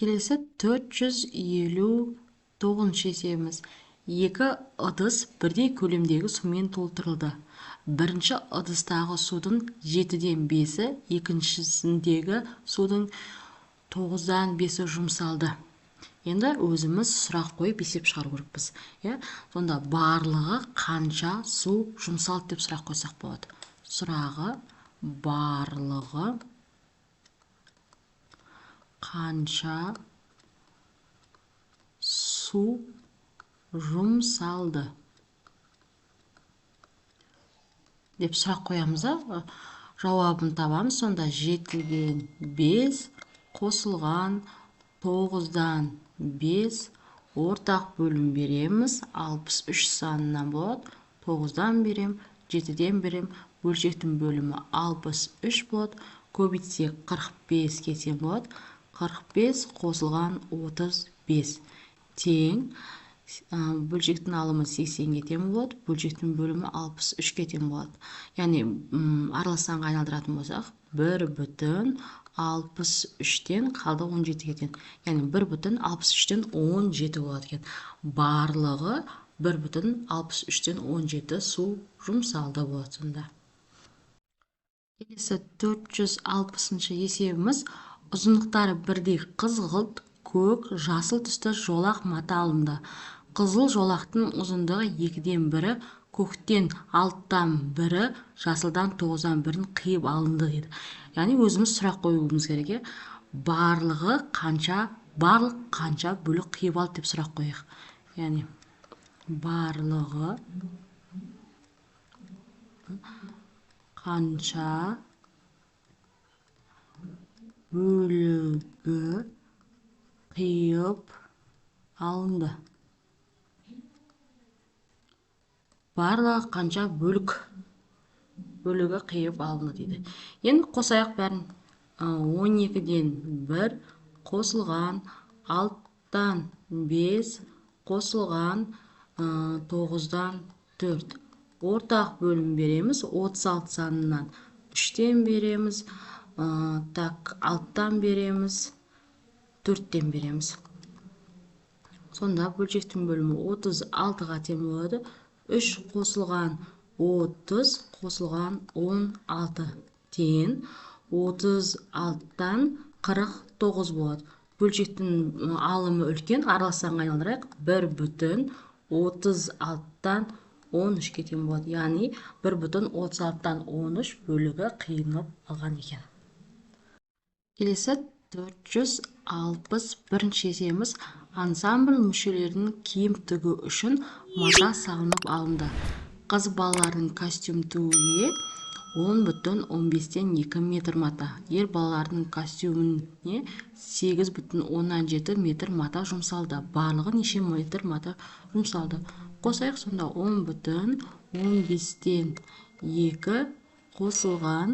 Келесі 459 есебіміз. Екі ыдыс бірдей көлемдегі сумен толтырылды. Бірінші ыдыстағы судың 7-ден 5-і, екіншісіндегі судың 9-дан 5-і жұмсалды. Енді өзіміз сұрақ қойып есеп шығару керекпіз. Сонда барлығы қанша су жұмсалды деп сұрақ қойсақ болады. Сұрағы барлығы қанша су жұмсалды деп сұрақ қоямыз. Жауабын табамыз. Сонда 7-ден 5 қосылған 9-дан 5 ортақ бөлім береміз. 63 санынан болады. 9-дан берем, 7-ден берем. Бөлшектің бөлімі 63 болады. Көбейтсек 45 кетен болады. 45 қосылған 35 тең. Бөлшектің алымы 80 кетен болады. Бөлшектің бөлімі 63 кетен болады. Яғни араласанға айналдыратын болсақ, 1,63-тен қалды 17 кетен. Яғни 1,63-тен 17 болады екен. Барлығы 1,63-тен 17 су жұмсалды болады сонда. Келесі 460 есебіміз. Ұзындықтары бірдей қызғылт, көк, жасыл түсті жолақ мата алынды. Қызыл жолақтың ұзындығы 2-ден 1-і, көктен 6-дан 1-і, жасылдан 9-дан 1-ін қиып алынды дейді. Яғни өзіміз сұрақ қоюымыз керек. Барлығы қанша бөлік қиып алды деп сұрақ қояйық. Яғни барлығы қанша бөлігі қиып алынды. Барлығы қанша бөлігі қиып алынды дейді. Енді қосайық бәрін. 12-ден 1 қосылған 6-дан 5 қосылған 9-дан 4. Ортақ бөлім береміз. 36 санынан 3-тен береміз. 6-тан береміз. 4-тен береміз. Сонда бөлшектің бөлімі 36-ға тең болады. 3 қосылған 30 қосылған 16 тең. 36-тан 49 болады. Бөлшектің алымы үлкен, араласанға айналдырайық. 1,36-тан 13 кетен болады. Яғни 1,36-тан 13 бөлігі қиынып алған екен. Келесі 461 есебіміз. Ансамбль мүшелерінің киім тігу үшін мата салынып алынды. Қыз балалардың костюм тігуге 10,15-тен 2 метр мата. Ер балалардың костюміне 8,17 метр мата жұмсалды. Барлығы неше метр мата жұмсалды? Қосайық. Сонда 10,15-тен 2 қосылған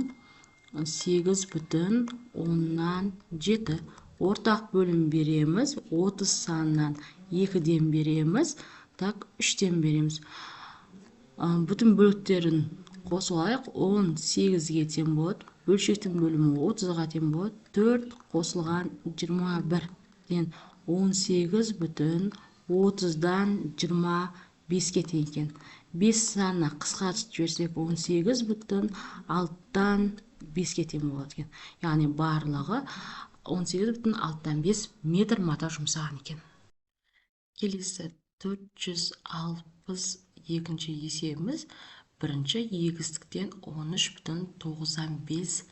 8,17. Ортақ бөлім береміз. 30 санынан 2-ден береміз. 3-тен береміз. Бүтін бөліктерін қосылайық. 18-ге тең болады. Бөлшектің бөлімі 30-ға тең болады. 4 қосылған 21-ден 18,30-дан 25-ге тең екен. 5 санына қысқартып жіберсек 18,6-дан 5-ге тең болады екен. Яғни барлығы 18,6-5 метр мата жұмсаған екен. Келесі 462 есебіміз. Бірінші егістіктен 13,95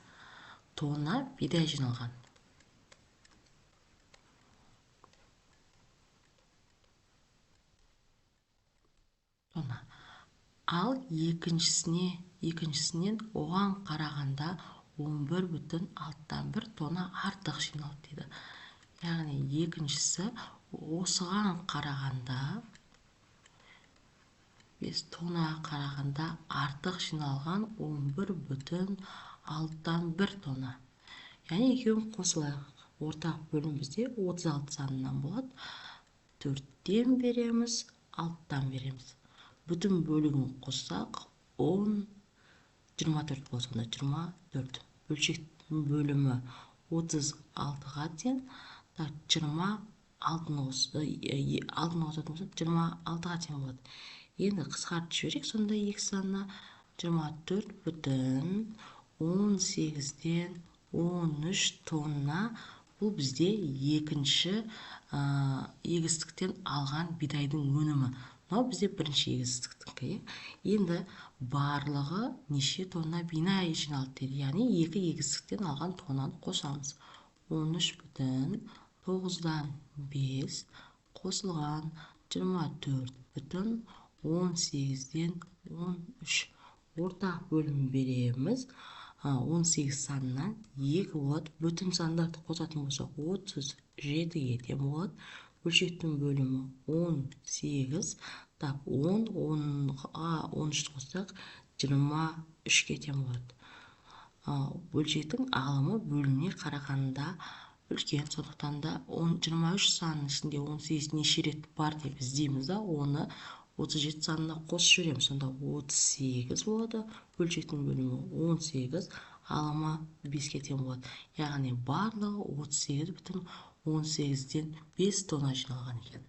тонна бидай жиналған. Ал екіншісінен оған қарағанда 11,61 тонна артық жиналды дейді. Яғни екіншісі осыған қарағанда 5 тоннаға қарағанда артық жиналған 11,61 тонна. Яғни екеуін қосылайық. Ортақ бөлім бізде 36 санынан болады. 4-тен береміз, 6-тан береміз. Бүтін бөлігін қоссақ 24 болады. Сонда 24. Бөлшектің бөлімі 36-ға тең. Так, 26-ны қосатын болсақ 26-ға тең болады. Енді қысқартып жіберейік сонда екі санына. 24,18-ден 13 тонна. Бұл бізде екінші егістіктен алған бидайдың өнімі. Мынау бізде бірінші егістіктікі. Енді барлығы неше тонна бидай жиналды деді. Яғни екі егістіктен алған тоннаны қосамыз. 13,9-дан 5 қосылған 24,18-ден 13. Ортақ бөлім береміз. 18 санынан 2 болады. Бүтін сандарды қосатын болсақ 37-ге тең болады. Бөлшектің бөлімі 18. Так, 10-ға 13 қоссақ 23-ге тең болады. Бөлшектің алымы бөліміне қарағанда үлкен, сондықтан да 23 санының ішінде 18 неше рет бар деп іздейміз да, оны 37 санына қосып жібереміз. Сонда 38 болады. Бөлшектің бөлімі 18, алымы 5-ге тең болады. Яғни барлығы 38,18-ден 5 тонна жиналған екен.